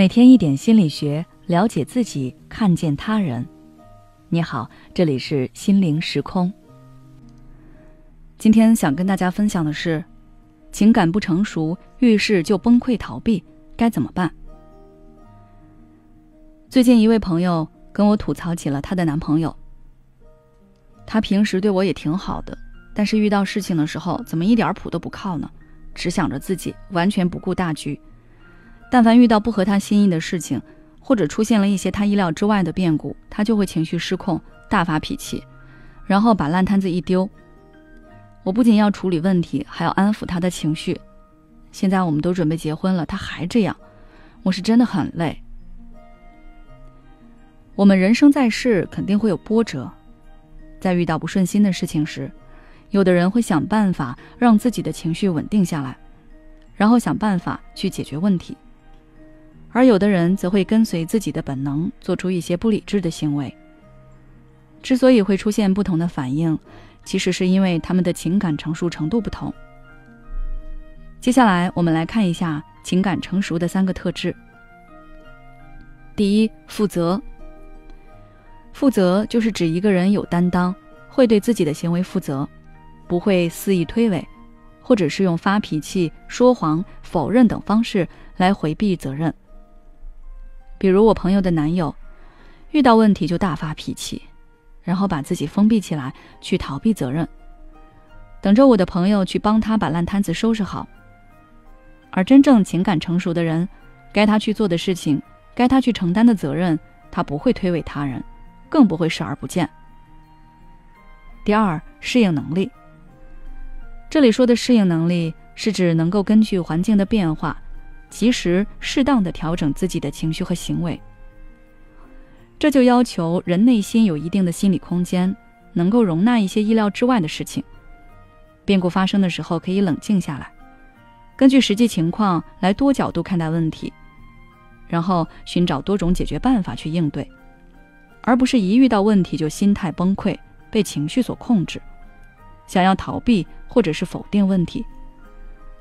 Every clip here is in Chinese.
每天一点心理学，了解自己，看见他人。你好，这里是心灵时空。今天想跟大家分享的是，情感不成熟，遇事就崩溃逃避，该怎么办？最近一位朋友跟我吐槽起了她的男朋友。他平时对我也挺好的，但是遇到事情的时候，怎么一点谱都不靠呢？只想着自己，完全不顾大局。但凡遇到不合他心意的事情，或者出现了一些他意料之外的变故，他就会情绪失控，大发脾气，然后把烂摊子一丢。我不仅要处理问题，还要安抚他的情绪。现在我们都准备结婚了，他还这样，我是真的很累。我们人生在世，肯定会有波折。在遇到不顺心的事情时，有的人会想办法让自己的情绪稳定下来，然后想办法去解决问题。而有的人则会跟随自己的本能，做出一些不理智的行为。之所以会出现不同的反应，其实是因为他们的情感成熟程度不同。接下来我们来看一下情感成熟的3个特质。第一，负责。负责就是指一个人有担当，会对自己的行为负责，不会肆意推诿，或者是用发脾气、说谎、否认等方式来回避责任。比如我朋友的男友，遇到问题就大发脾气，然后把自己封闭起来，去逃避责任，等着我的朋友去帮他把烂摊子收拾好。而真正情感成熟的人，该他去做的事情，该他去承担的责任，他不会推诿他人，更不会视而不见。第二，适应能力。这里说的适应能力，是指能够根据环境的变化，及时适当地调整自己的情绪和行为。这就要求人内心有一定的心理空间，能够容纳一些意料之外的事情。变故发生的时候可以冷静下来，根据实际情况来多角度看待问题，然后寻找多种解决办法去应对，而不是一遇到问题就心态崩溃，被情绪所控制，想要逃避或者是否定问题，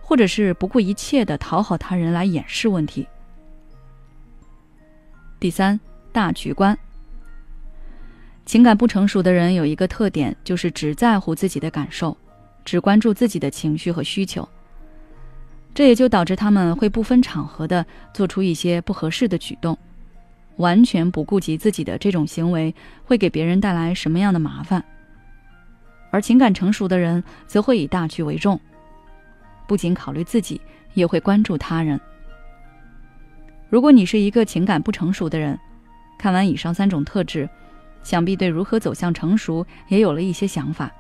或者是不顾一切地讨好他人来掩饰问题。第三，大局观。情感不成熟的人有一个特点，就是只在乎自己的感受，只关注自己的情绪和需求。这也就导致他们会不分场合地做出一些不合适的举动，完全不顾及自己的这种行为会给别人带来什么样的麻烦。而情感成熟的人则会以大局为重，不仅考虑自己，也会关注他人。如果你是一个情感不成熟的人，看完以上3种特质，想必对如何走向成熟也有了一些想法。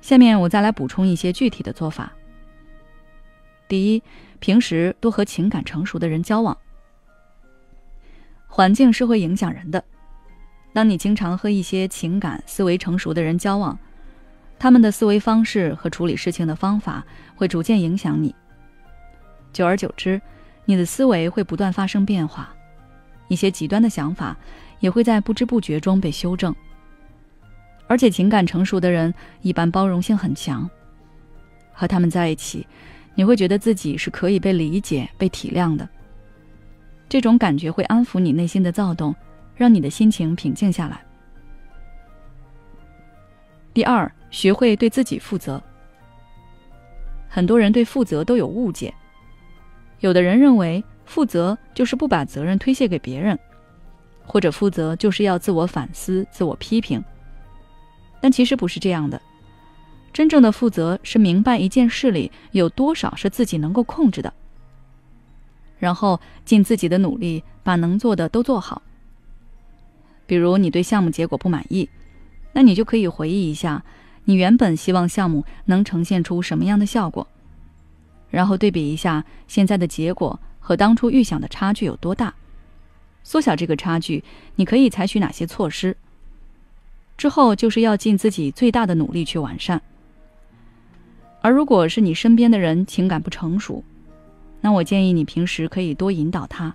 下面我再来补充一些具体的做法。第一，平时多和情感成熟的人交往。环境是会影响人的，当你经常和一些情感思维成熟的人交往，他们的思维方式和处理事情的方法会逐渐影响你。久而久之，你的思维会不断发生变化，一些极端的想法也会在不知不觉中被修正。而且情感成熟的人一般包容性很强，和他们在一起，你会觉得自己是可以被理解、被体谅的。这种感觉会安抚你内心的躁动，让你的心情平静下来。第二，学会对自己负责。很多人对负责都有误解，有的人认为负责就是不把责任推卸给别人，或者负责就是要自我反思、自我批评。但其实不是这样的，真正的负责是明白一件事里有多少是自己能够控制的，然后尽自己的努力把能做的都做好。比如你对项目结果不满意，那你就可以回忆一下，你原本希望项目能呈现出什么样的效果，然后对比一下现在的结果和当初预想的差距有多大，缩小这个差距，你可以采取哪些措施。之后就是要尽自己最大的努力去完善。而如果是你身边的人情感不成熟，那我建议你平时可以多引导他。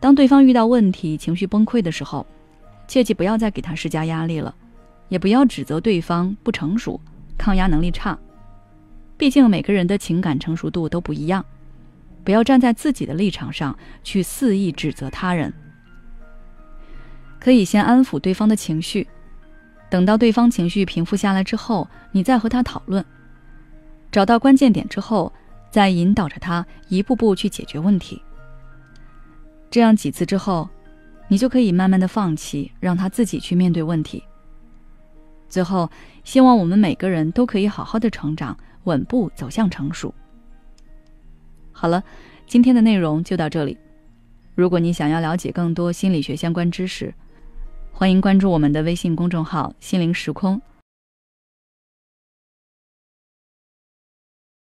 当对方遇到问题、情绪崩溃的时候，切记不要再给他施加压力了，也不要指责对方不成熟、抗压能力差。毕竟每个人的情感成熟度都不一样，不要站在自己的立场上去肆意指责他人。可以先安抚对方的情绪，等到对方情绪平复下来之后，你再和他讨论，找到关键点之后，再引导着他一步步去解决问题。这样几次之后，你就可以慢慢的放弃，让他自己去面对问题。最后，希望我们每个人都可以好好的成长，稳步走向成熟。好了，今天的内容就到这里。如果你想要了解更多心理学相关知识，欢迎关注我们的微信公众号心灵时空，